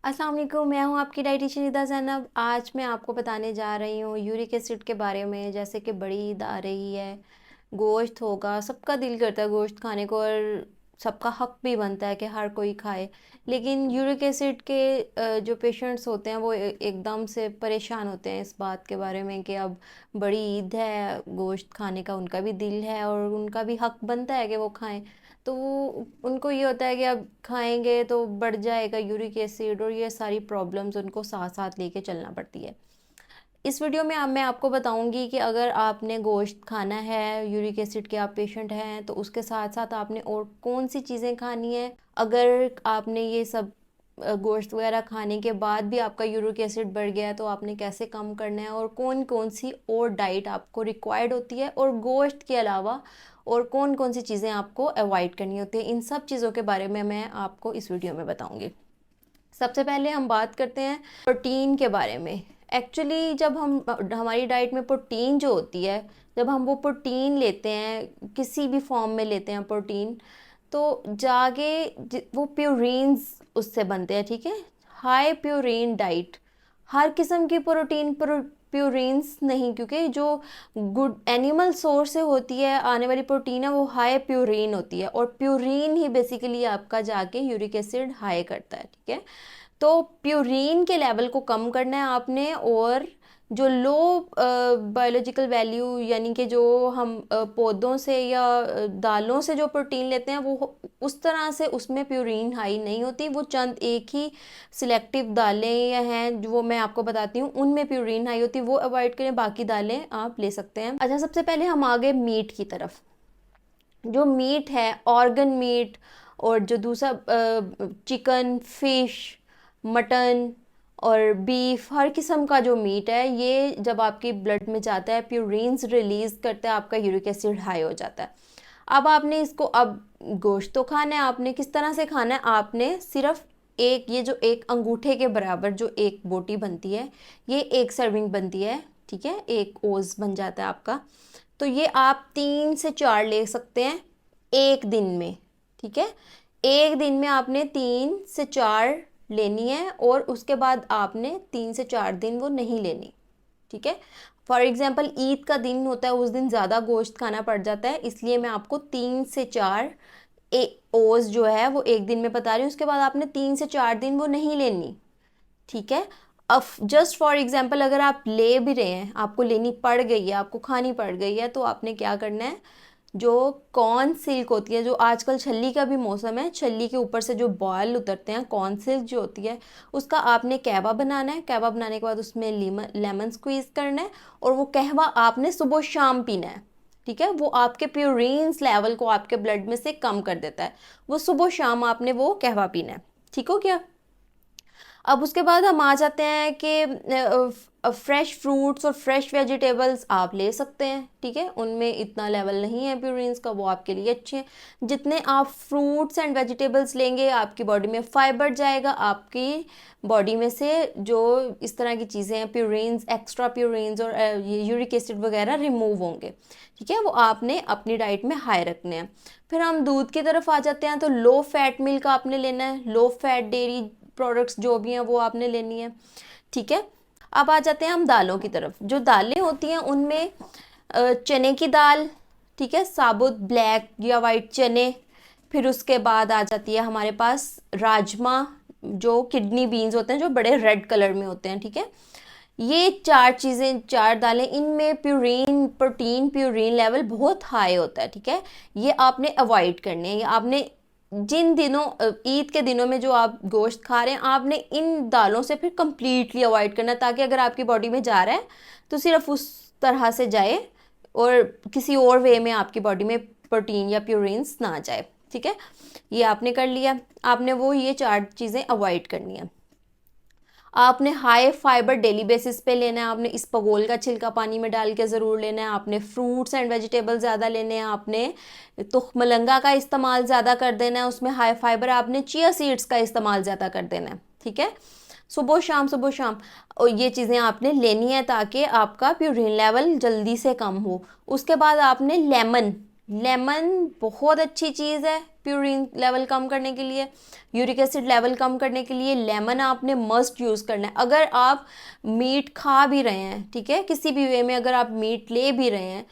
अस्सलाम वालेकुम, मैं हूँ आपकी डाइटिशियन निदा ज़ैनब। आज मैं आपको बताने जा रही हूँ यूरिक एसिड के बारे में। जैसे कि बड़ी ईद आ रही है, गोश्त होगा, सबका दिल करता है गोश्त खाने को और सबका हक भी बनता है कि हर कोई खाए। लेकिन यूरिक एसिड के जो पेशेंट्स होते हैं वो एकदम से परेशान होते हैं इस बात के बारे में कि अब बड़ी ईद है, गोश्त खाने का उनका भी दिल है और उनका भी हक बनता है कि वो खाएं। तो वो उनको ये होता है कि अब खाएंगे तो बढ़ जाएगा यूरिक एसिड और ये सारी प्रॉब्लम्स उनको साथ साथ लेके चलना पड़ती है। इस वीडियो में मैं आपको बताऊंगी कि अगर आपने गोश्त खाना है, यूरिक एसिड के आप पेशेंट हैं, तो उसके साथ साथ आपने और कौन सी चीज़ें खानी है। अगर आपने ये सब गोश्त वगैरह खाने के बाद भी आपका यूरिक एसिड बढ़ गया है तो आपने कैसे कम करना है और कौन कौन सी और डाइट आपको रिक्वायर्ड होती है और गोश्त के अलावा और कौन कौन सी चीज़ें आपको अवॉइड करनी होती है। इन सब चीज़ों के बारे में मैं आपको इस वीडियो में बताऊंगी। सबसे पहले हम बात करते हैं प्रोटीन के बारे में। एक्चुअली जब हम हमारी डाइट में प्रोटीन जो होती है, जब हम वो प्रोटीन लेते हैं, किसी भी फॉर्म में लेते हैं प्रोटीन, तो जाके वो प्यूरीन्स उससे बनते हैं, ठीक है। हाई प्यूरीन डाइट, हर किस्म की प्यूरीन्स नहीं, क्योंकि जो गुड एनिमल सोर्स से होती है आने वाली प्रोटीन है वो हाई प्यूरीन होती है और प्यूरीन ही बेसिकली आपका जाके यूरिक एसिड हाई करता है, ठीक है। तो प्यूरीन के लेवल को कम करना है आपने और जो लो बायोलॉजिकल वैल्यू यानी कि जो हम पौधों से या दालों से जो प्रोटीन लेते हैं वो उस तरह से उसमें प्यूरीन हाई नहीं होती। वो चंद एक ही सिलेक्टिव दालें या हैं जो वो मैं आपको बताती हूँ, उनमें प्यूरीन हाई होती है, वो अवॉइड करें, बाकी दालें आप ले सकते हैं। अच्छा, सबसे पहले हम आ गए मीट की तरफ। जो मीट है, ऑर्गन मीट, और जो दूसरा चिकन, फिश, मटन और बीफ, हर किस्म का जो मीट है, ये जब आपकी ब्लड में जाता है प्यूरिन्स रिलीज करता है, आपका यूरिक एसिड हाई हो जाता है। अब आपने इसको, अब गोश्त तो खाना है, आपने किस तरह से खाना है, आपने सिर्फ एक, ये जो एक अंगूठे के बराबर जो एक बोटी बनती है, ये एक सर्विंग बनती है, ठीक है, एक ओज बन जाता है आपका। तो ये आप 3 से 4 ले सकते हैं एक दिन में, ठीक है। एक दिन में आपने 3 से 4 लेनी है और उसके बाद आपने 3 से 4 दिन वो नहीं लेनी, ठीक है। फॉर एग्जाम्पल ईद का दिन होता है, उस दिन ज़्यादा गोश्त खाना पड़ जाता है, इसलिए मैं आपको 3 से 4 ओज जो है वो एक दिन में बता रही हूँ। उसके बाद आपने 3 से 4 दिन वो नहीं लेनी, ठीक है। अब जस्ट फॉर एग्जाम्पल अगर आप ले भी रहे हैं, आपको लेनी पड़ गई है, आपको खानी पड़ गई है, तो आपने क्या करना है, जो कॉर्न सिल्क होती है, जो आजकल छल्ली का भी मौसम है, छल्ली के ऊपर से जो बॉयल उतरते हैं, कॉर्न सिल्क जो होती है, उसका आपने कहवा बनाना है। कहवा बनाने के बाद उसमें लेमन स्क्वीज़ करना है और वो कहवा आपने सुबह शाम पीना है, ठीक है। वो आपके प्यूरिन्स लेवल को आपके ब्लड में से कम कर देता है। वो सुबह शाम आपने वो कहवा पीना है, ठीक हो गया। अब उसके बाद हम आ जाते हैं कि फ्रेश फ्रूट्स और फ्रेश वेजिटेबल्स आप ले सकते हैं, ठीक है, उनमें इतना लेवल नहीं है प्यूरिन्स का, वो आपके लिए अच्छे हैं। जितने आप फ्रूट्स एंड वेजिटेबल्स लेंगे आपकी बॉडी में फाइबर जाएगा, आपकी बॉडी में से जो इस तरह की चीज़ें हैं, प्यूरिन्स, एक्स्ट्रा प्यूरिन्स और यूरिक एसिड वगैरह रिमूव होंगे, ठीक है। वो आपने अपनी डाइट में हाई रखने हैं। फिर हम दूध की तरफ आ जाते हैं, तो लो फैट मिल्क आपने लेना है, लो फैट डेयरी प्रोडक्ट्स जो भी हैं वो आपने लेनी है, ठीक है। अब आ जाते हैं हम दालों की तरफ। जो दालें होती हैं उनमें चने की दाल, ठीक है, साबुत ब्लैक या वाइट चने। फिर उसके बाद आ जाती है हमारे पास राजमा, जो किडनी बीन्स होते हैं, जो बड़े रेड कलर में होते हैं, ठीक है। ये 4 चीज़ें, 4 दालें, इनमें प्रोटीन प्यूरिन लेवल बहुत हाई होता है, ठीक है। ये आपने अवॉइड करने हैं। ये आपने जिन दिनों ईद के दिनों में जो आप गोश्त खा रहे हैं, आपने इन दालों से फिर कंप्लीटली अवॉइड करना, ताकि अगर आपकी बॉडी में जा रहा है तो सिर्फ उस तरह से जाए और किसी और वे में आपकी बॉडी में प्रोटीन या प्यूरिन्स ना जाए, ठीक है। ये आपने कर लिया। आपने वो ये 4 चीज़ें अवॉइड करनी है। आपने हाई फाइबर डेली बेसिस पे लेना है। आपने इसबगोल का छिलका पानी में डाल के ज़रूर लेना है। आपने फ्रूट्स एंड वेजिटेबल ज़्यादा लेने हैं। आपने तुखमलंगा का इस्तेमाल ज़्यादा कर देना है, उसमें हाई फाइबर। आपने चिया सीड्स का इस्तेमाल ज़्यादा कर देना है, ठीक है। सुबह शाम सुबह शाम और ये चीज़ें आपने लेनी है ताकि आपका प्यूरिन लेवल जल्दी से कम हो। उसके बाद आपने लेमन, लेमन बहुत अच्छी चीज़ है प्यूरिन लेवल कम करने के लिए, यूरिक एसिड लेवल कम करने के लिए लेमन आपने मस्ट यूज़ करना है। अगर आप मीट खा भी रहे हैं, ठीक है, किसी भी वे में अगर आप मीट ले भी रहे हैं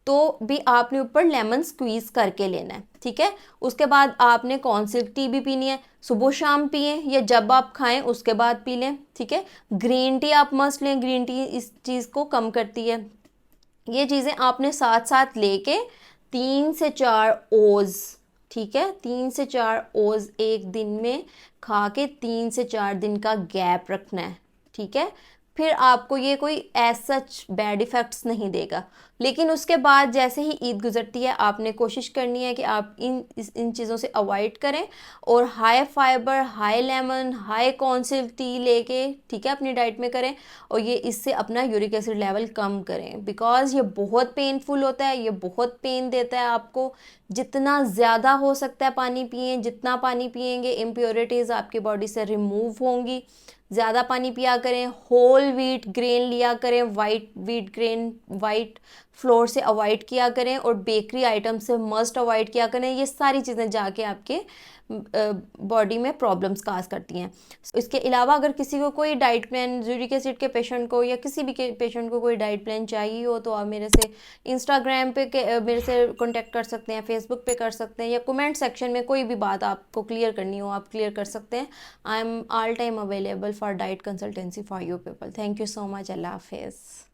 तो भी आपने ऊपर लेमन स्क्वीज करके लेना है, ठीक है। उसके बाद आपने कौन सी टी भी पीनी है, सुबह शाम पिए या जब आप खाएं उसके बाद पी लें, ठीक है। ग्रीन टी आप मस्ट लें, ग्रीन टी इस चीज़ को कम करती है। ये चीज़ें आपने साथ साथ लेके 3 से 4 ओज, ठीक है, 3 से 4 ओज एक दिन में खा के 3 से 4 दिन का गैप रखना है, ठीक है। फिर आपको ये कोई एज सच बैड इफ़ेक्ट्स नहीं देगा। लेकिन उसके बाद जैसे ही ईद गुजरती है आपने कोशिश करनी है कि आप इन चीज़ों से अवॉइड करें और high fibre, high lemon, high council T लेके, ठीक है, अपनी डाइट में करें और ये इससे अपना यूरिक एसिड लेवल कम करें। बिकॉज़ ये बहुत पेनफुल होता है, ये बहुत पेन देता है आपको। जितना ज़्यादा हो सकता है पानी पिएं, जितना पानी पिएंगे इम्प्योरिटीज़ आपकी बॉडी से रिमूव होंगी। ज़्यादा पानी पिया करें, होल व्हीट ग्रेन लिया करें, white wheat grain, white floor से अवॉइड किया करें और बेकरी आइटम से मस्ट अवॉइड किया करें। ये सारी चीज़ें जाके आपके बॉडी में प्रॉब्लम्स काज करती हैं। इसके अलावा अगर किसी को कोई डाइट प्लान, यूरिक एसिड के पेशेंट को या किसी भी के पेशेंट को कोई डाइट प्लान चाहिए हो तो आप मेरे से इंस्टाग्राम पे मेरे से कांटेक्ट कर सकते हैं, फेसबुक पे कर सकते हैं या कमेंट सेक्शन में कोई भी बात आपको क्लियर करनी हो आप क्लियर कर सकते हैं। I am all time available for diet consultancy for you people. Thank you so much. अल्लाह हाफिज़।